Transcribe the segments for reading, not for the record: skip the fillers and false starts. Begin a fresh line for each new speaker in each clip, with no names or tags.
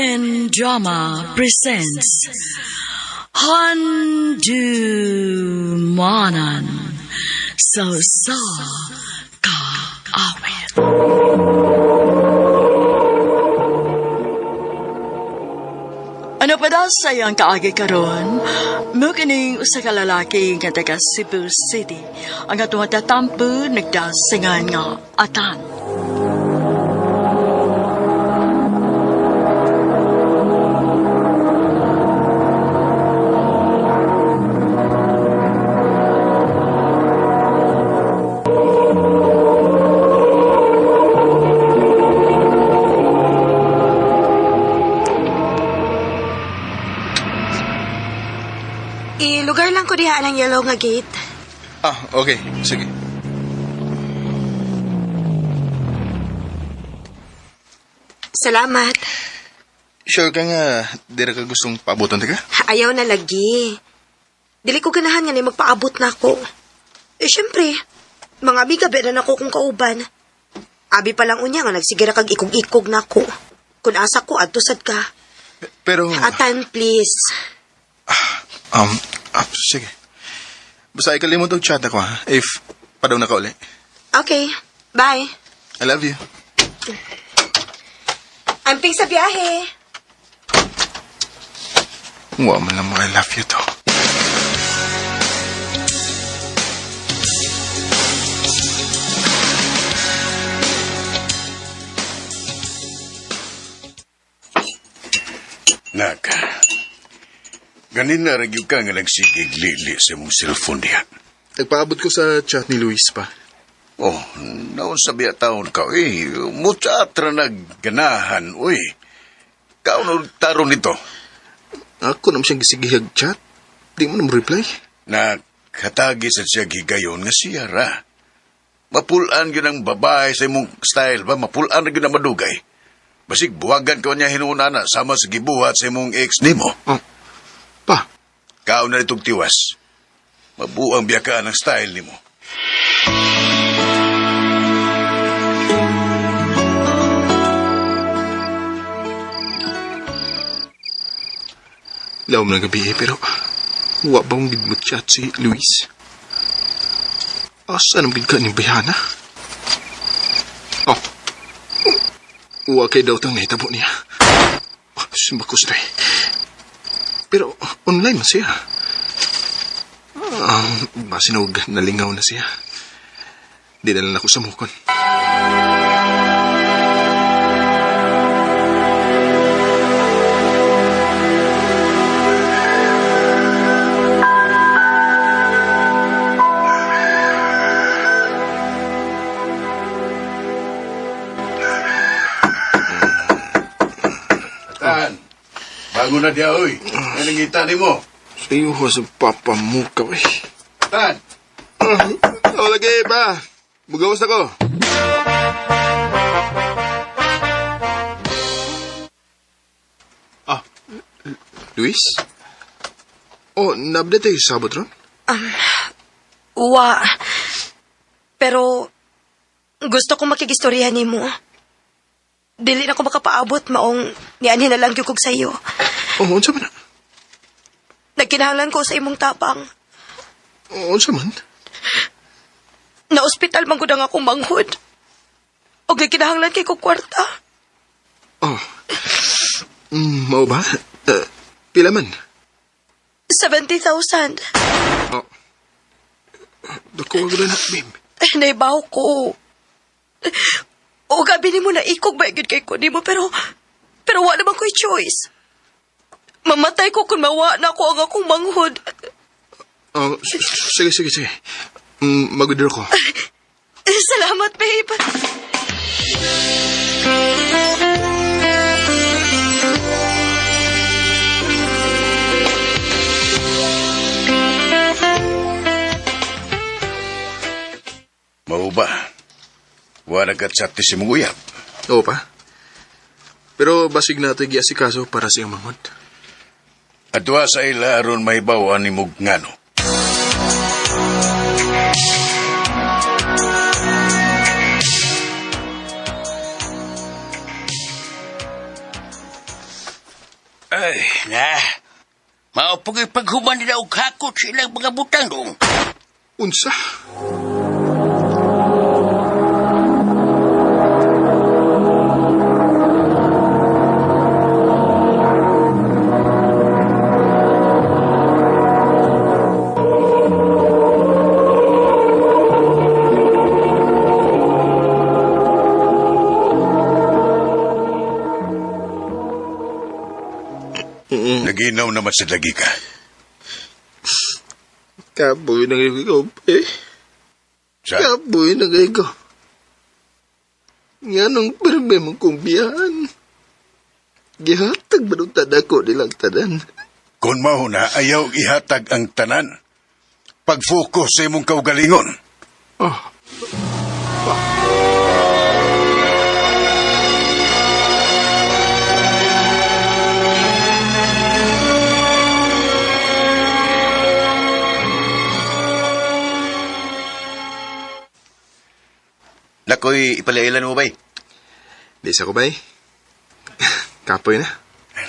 and Drama presents Handumanan Sa Kaawit. Ano pa daw sayang kaagi karon? Mukining usa ka lalaki nga taga Cebu City ang atong tatampo nagdasingan nga atan.
Lugar lang ko diha ng yellow nga gate.
Okay. Sige.
Salamat.
Sure ka nga, dira ka gustong paabutan ka?
Ayaw na lagi. Dili ko ganahan nga ni magpaabot na ako. Syempre, mga bigabi na nako kung kauban. Abi pa lang unya nga nagsigira kag ikog-ikog na ako. Kung asa ko, adto sad ka.
Pero...
Atan, please.
Sige. Basta ikalimot og chat ako ha, if padaw na ka uli.
Okay, bye.
I love you.
Amping sa biyahe.
Wow, man lang I love you to.
Naka. Ganin na ragyo ka nga nagsigig lili sa mong cellphone diha.
Nagpaabot ko sa chat ni Luis pa.
Oh, naon sabi taon ka, muchat ra nagganahan, Kaon taron nito.
Ako naman siyang gisigihag chat. Di mo naman reply.
Nakatagi sa siya gigayon nga siya ra. Mapulaan yun ang babae sa imong style ba? Mapulaan na yun ang madugay. Basig buwagan ka niya hinunana sama sa gibuhat sa imong ex nimo.
Pa?
Kaon na itong tiwas. Mabuang biyakaan ang style nimo.
Laom na gabi pero huwa ba mong gidmot chat si Luis? Asa nang bigka ni Bayana? Huwa kay daw tang nahitabo niya. Simbakos na Pero online man siya. Masinog, nalingaw na siya. Di na lang ako sa mukon.
Bago na diya, Nanangita ni mo.
Sa'yo ko sa papa mo ka,
Tan!
Lagi pa. Bugawas ako. Luis? Nabda tayo sa sabot ron?
Uwa. Pero, gusto ko makigistoryahan ni mo. Dili na ko makapaabot maong nianhin na lang yung sa'yo.
Unsa man?
Nagkinahanglan ko sa imong tapang.
Unsa man?
Na-ospital man gud ang akong manghod. Og nagkinahanglan kay ko kwarta.
Mao ba? Pila man?
70,000.
Dako wag na babe.
Naibaw ko. O gabi ni mo na ikog ba yun kay ko ni mo, pero wala naman ko'y choice. Mamatay ko kung mawa na ako ang akong manghod.
Sige. Mag-withdraw ko.
Salamat, babe.
Mau ba? Wala ka chat si mong uyab.
Oo pa. Pero basig na ito giasikaso para sa iyong manghod.
Adwa sa ila aron may bawan ni mong ngano.
Ay, na. Maupag paghuman nila og hakot sa ilang mga butang dong.
Unsa?
Naginaw naman sa lagi ka.
Kaboy na ikaw, eh.
Sa?
Kaboy na ikaw. Nga nung problema kong biyahan. Gihatag ba nung tadako nilang tanan?
Kung mahuna, ayaw ihatag ang tanan. Pag-focus sa imong kaugalingon.
Oh,
Nakoy ipalailan mo ba?
di sa ko ba eh? Kapoy na.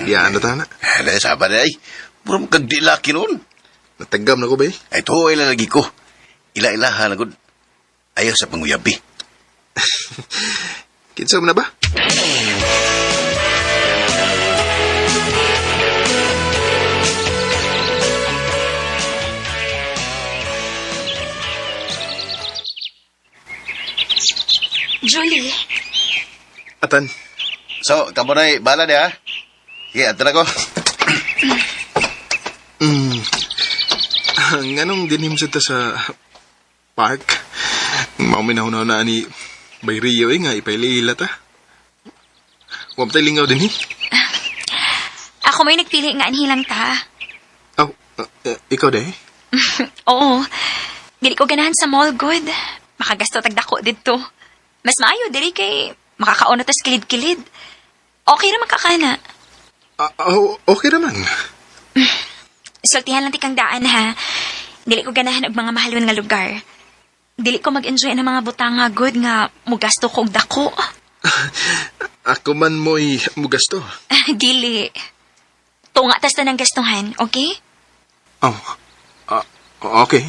Biyaan na ta na.
Hala, sabar na ay. Murang kagdilaki nun.
Natagam na ko ba eh?
Ay, to, ilalagi ko. Ila-ilaha na gud. Ayaw sa panguyabi.
Kinsa mo na ba?
Julie,
Atan,
So, kamo na'y bala niya, ha? Sige, ato na ko.
nganong dinim sa ta sa park? Mauminaw na ni Bay Rio eh nga ipailila ta. Huwag tayo lingaw din eh.
ako may nagpili nga anhilang ta.
Oh, ikaw de?
Oo, dili ko ganahan sa mall good. Makagasto tagdako dito. Mas maayo diri kay makakauna tas kilid-kilid. Okay ra makakana.
Okay naman.
Sultihan lang tikang daan ha. Dili ko ganahan og mga mahalon nga lugar. Dili ko mag-enjoy ng mga butang nga good nga mugasto ko og dako.
Ako man mo'y mugasto.
Dili. Tunga tas tanang gastuhan, okay?
Oh, okay.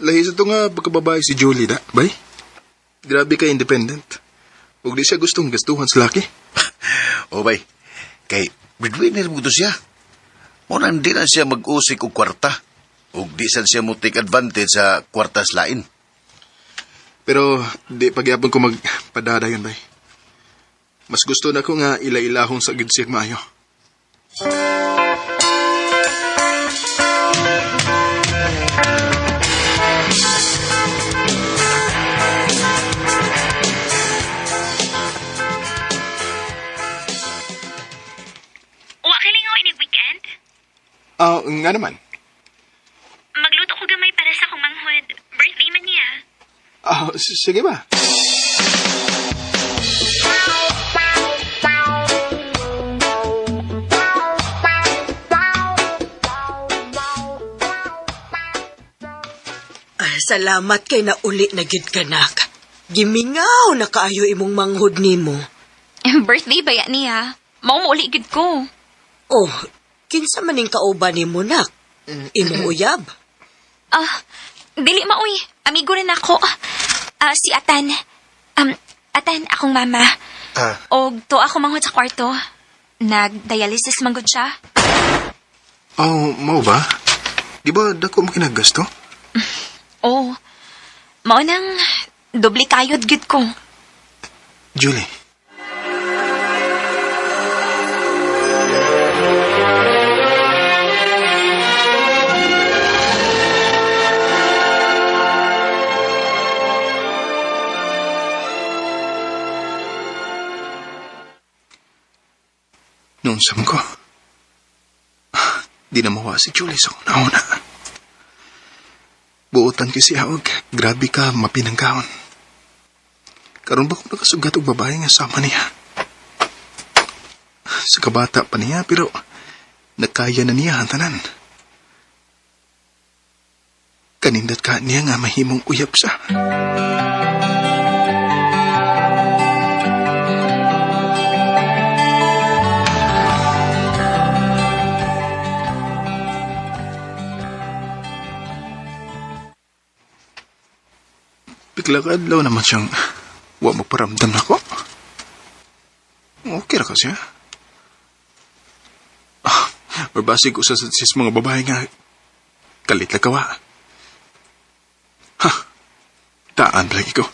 Lahi sa ito nga pagkababae si Julie da, bay? Grabe ka independent. Huwag di siya gustong gastuhan sa laki.
O, bay. Kay, breadwinner mo to siya. Muna hindi na siya mag-usik o kwarta. O di san siya mo take advantage sa kwartas lain.
Pero di pagyapon ko magpadadayon, bay. Mas gusto na ko nga ila-ilahong sa gidsig maayo.
Wa ka lingaw ini weekend?
Nga naman.
Magluto ko gamay para sa akong manghod. Birthday man niya.
Sige ba?
Salamat kay na uli na gid kanak. Gimingaw na kaayo imong manghod nimo.
Birthday ba yan niya? Maumuuli gid ko.
Oh, kinsa maning kauban nimo nak? Imong uyab.
Dili mauy. Amigo rin ako. Si Atan. Atan, akong mama. Og to ako manghod sa kwarto. Nag-dialysis manggod siya.
Mau ba? Di ba dako mo kinagasto?
Oh, mao nang doble kayod gid ko.
Julie. Noon sa ko, di na mawa si Julie sa una-una. Buotan kasi hawag, grabe ka mapinangkaon. Karon ba kung nakasugat og babae nga sama niya? Sa kabata pa niya, pero nakaya na niya ang tanan. kanindot ka niya nga mahimong uyab sa. Bigla ka adlaw naman siyang wa magparamdam na ko. Okay ra ka siya. Or basig usas sis mga babae nga kalit na kawa. Ha, taan lagi ko.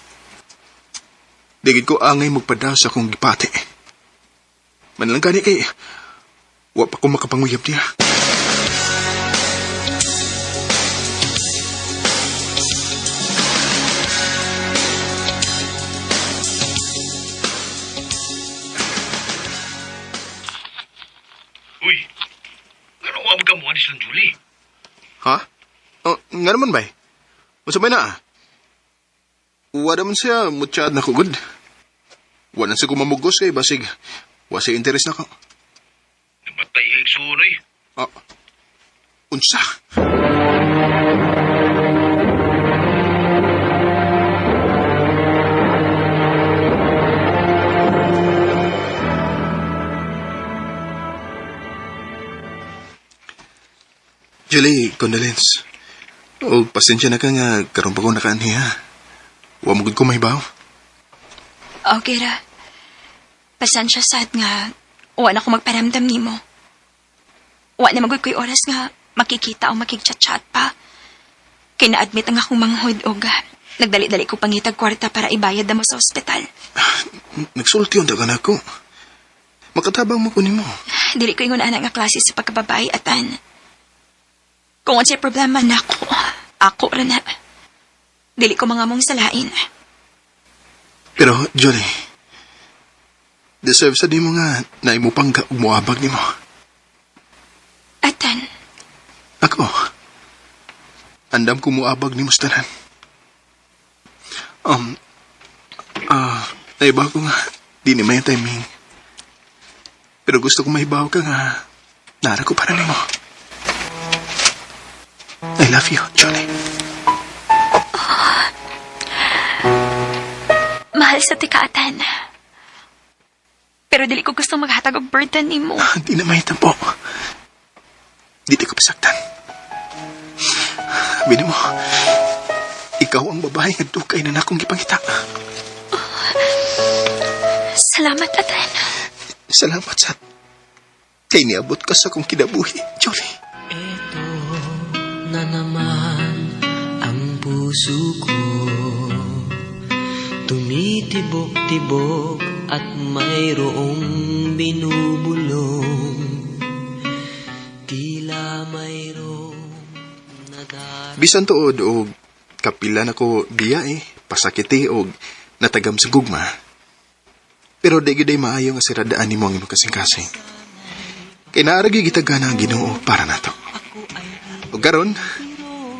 Digid ko angay magpadaw sa akong gipate. Manlang gani kay wa pa ko makapanguyab niya.
Uy, ano nga ka mo ni San Julie?
Ha? Oh, nga naman ba? Masabay na. Wala man siya mutsyad na kugod. Wala siya kumamugos kay basig. Wala siya interes na ko.
Namatay yung sunoy.
Ah, unsa? Julie, condolence. O, pasensya na ka nga, karoon pa ko nakaanhiya. Huwag mo ko mahibaw.
Okay ra. Pasensya sad nga, wa na ko magparamdam nimo. Wa na magod ko'y oras nga, makikita o makikchat-chat pa. Kaya na-admit ang akong manghod o nagdali-dali ko pangitag kwarta para ibayad na mo sa ospital.
Nagsulti yung dagan ako. Makatabang mo ko ni mo.
Dili ko ingon nga klase sa pagkababae atan. Kung unsay problema na ako ra na. Dili ko mga mong salain.
Pero, Johnny, deserve sa di mo nga na imupang ka umuabag ni mo.
Atan,
Ako, andam ko muabag ni Mustanan. Naibaw ko nga, di ni may timing. Pero gusto ko maibaw ka nga, nara ko para ni mo. I love you, Johnny.
mahal sa tikatan. Pero dili ko gusto maghatag og burden nimo.
Di na may tampo. Di ko pasaktan. Bini mo, ikaw ang babae nga dukay na nakong gipangita.
Salamat, Atan.
Salamat sa kay niabot ka sa kong kinabuhi, Jolie.
Ito na naman ang puso ko, tumitibok-tibok at mayroong binubulong, tila mayroong nadal.
Bisan tuod o kapila na ko diya pasakiti o natagam sa gugma. Pero di gyud maayo nga siradaan nimo ang imong kasing-kasing. Kay naaragi gitagana ang Ginoo para nato. Ug karon,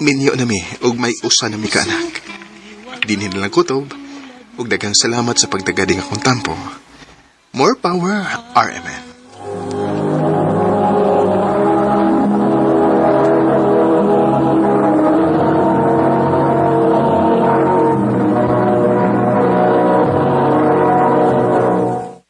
minyo na mi ug may usa na mi ka anak. Dinhi na lang kutob ug daghang salamat sa pagdagading akong tampo. More power, RMN.